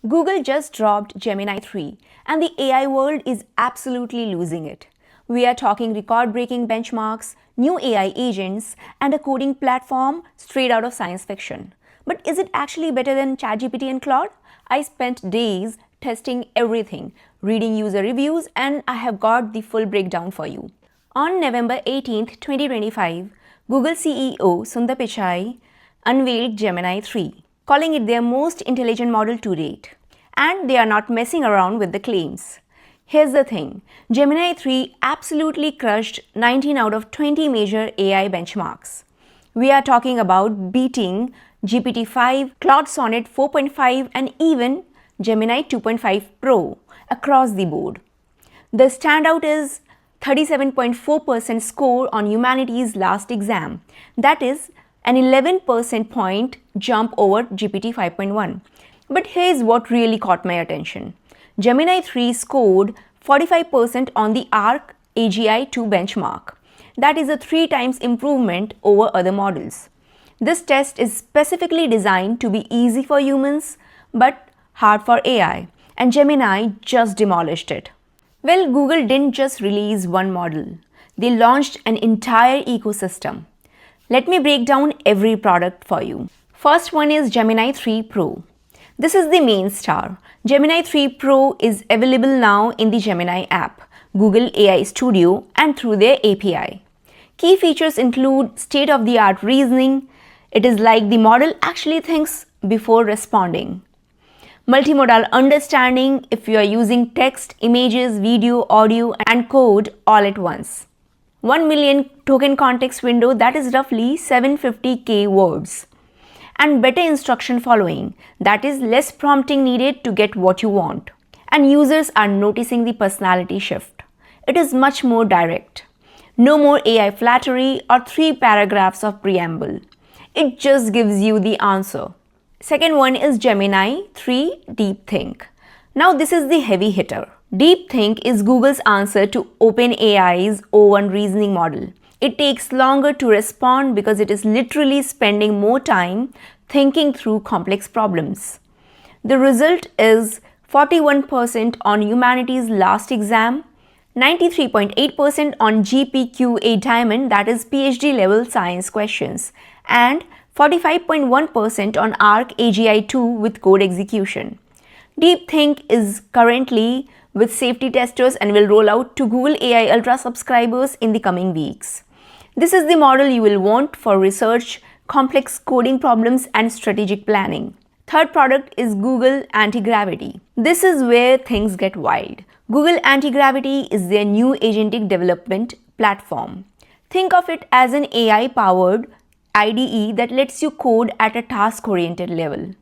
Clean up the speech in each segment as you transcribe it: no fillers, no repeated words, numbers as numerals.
Google just dropped Gemini 3 and the AI world is absolutely losing it. We are talking record-breaking benchmarks, new AI agents, and a coding platform straight out of science fiction. But is it actually better than ChatGPT and Claude? I spent days testing everything, reading user reviews, and I have got the full breakdown for you. On November 18th, 2025, Google CEO Sundar Pichai unveiled Gemini 3, calling it their most intelligent model to date. And they are not messing around with the claims. Here's the thing, Gemini 3 absolutely crushed 19 out of 20 major AI benchmarks. We are talking about beating GPT-5, Claude Sonnet 4.5 and even Gemini 2.5 Pro across the board. The standout is 37.4% score on humanities last exam. That is an 11% point jump over GPT 5.1. But here's what really caught my attention. Gemini 3 scored 45% on the ARC AGI 2 benchmark. That is a 3 times improvement over other models. This test is specifically designed to be easy for humans but hard for AI, and Gemini just demolished it. Well, Google didn't just release one model. They launched an entire ecosystem. Let me break down every product for you. First one is Gemini 3 Pro. This is the main star. Gemini 3 Pro is available now in the Gemini app, Google AI Studio, and through their API. Key features include state-of-the-art reasoning. It is like the model actually thinks before responding. Multimodal understanding if you are using text, images, video, audio, and code all at once. 1 million token context window, that is roughly 750k words. And better instruction following, that is less prompting needed to get what you want. And users are noticing the personality shift. It is much more direct. No more AI flattery or 3 paragraphs of preamble. It just gives you the answer. Second one is Gemini 3 Deep Think. Now this is the heavy hitter. Deep Think is Google's answer to OpenAI's O1 reasoning model. It takes longer to respond because it is literally spending more time thinking through complex problems. The result is 41% on humanities last exam, 93.8% on GPQA Diamond, that is PhD level science questions, and 45.1% on ARC AGI 2 with code execution. Deep Think is currently with safety testers and will roll out to Google AI Ultra subscribers in the coming weeks. This is the model you will want for research, complex coding problems, and strategic planning. Third product is Google Anti-Gravity. This is where things get wild. Google Anti-Gravity is their new agentic development platform. Think of it as an AI-powered IDE that lets you code at a task-oriented level.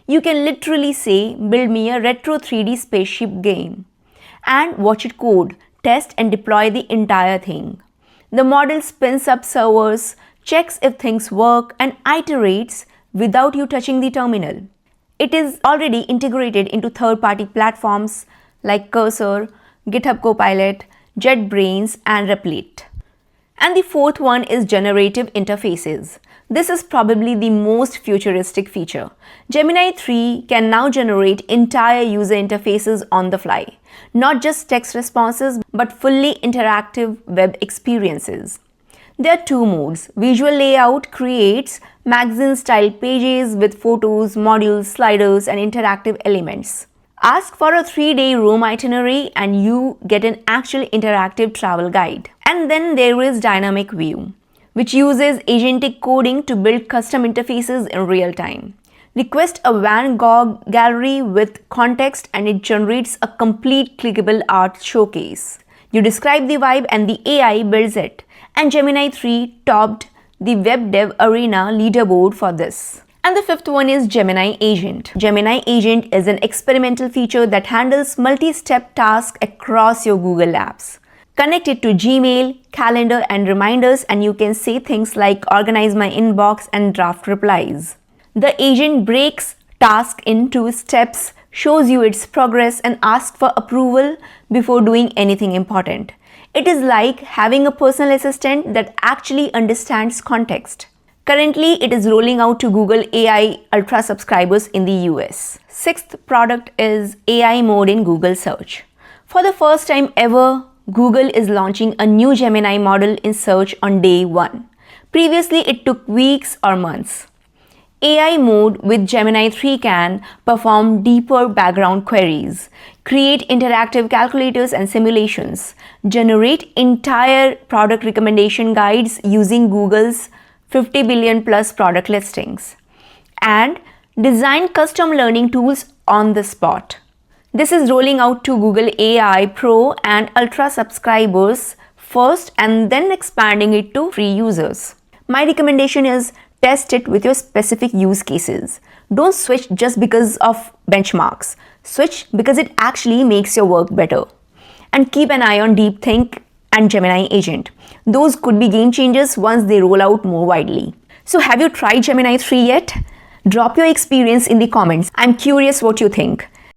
You can literally say, build me a retro 3D spaceship game, and watch it code, test and deploy the entire thing. The model spins up servers, checks if things work, and iterates without you touching the terminal. It is already integrated into third-party platforms like Cursor, GitHub Copilot, JetBrains, and Replit. And the fourth one is generative interfaces. This is probably the most futuristic feature. Gemini 3 can now generate entire user interfaces on the fly. Not just text responses, but fully interactive web experiences. There are 2 modes. Visual layout creates magazine-style pages with photos, modules, sliders, and interactive elements. Ask for a 3-day Rome itinerary and you get an actual interactive travel guide. And then there is dynamic view, which uses agentic coding to build custom interfaces in real time. Request a Van Gogh gallery with context and it generates a complete clickable art showcase. You describe the vibe and the AI builds it. And Gemini 3 topped the Web Dev Arena Leaderboard for this. And the fifth one is Gemini Agent. Gemini Agent is an experimental feature that handles multi-step tasks across your Google Apps. Connect it to Gmail, calendar, and reminders, and you can say things like organize my inbox and draft replies. The agent breaks tasks into steps, shows you its progress, and asks for approval before doing anything important. It is like having a personal assistant that actually understands context. Currently, it is rolling out to Google AI Ultra subscribers in the US. Sixth product is AI mode in Google search. For the first time ever, Google is launching a new Gemini model in search on day 1. Previously, it took weeks or months. AI mode with Gemini 3 can perform deeper background queries, create interactive calculators and simulations, generate entire product recommendation guides using Google's 50 billion plus product listings, and design custom learning tools on the spot. This is rolling out to Google AI Pro and Ultra subscribers first and then expanding it to free users. My recommendation is test it with your specific use cases. Don't switch just because of benchmarks. Switch because it actually makes your work better. And keep an eye on DeepThink and Gemini Agent. Those could be game changers once they roll out more widely. So have you tried Gemini 3 yet? Drop your experience in the comments. I'm curious what you think.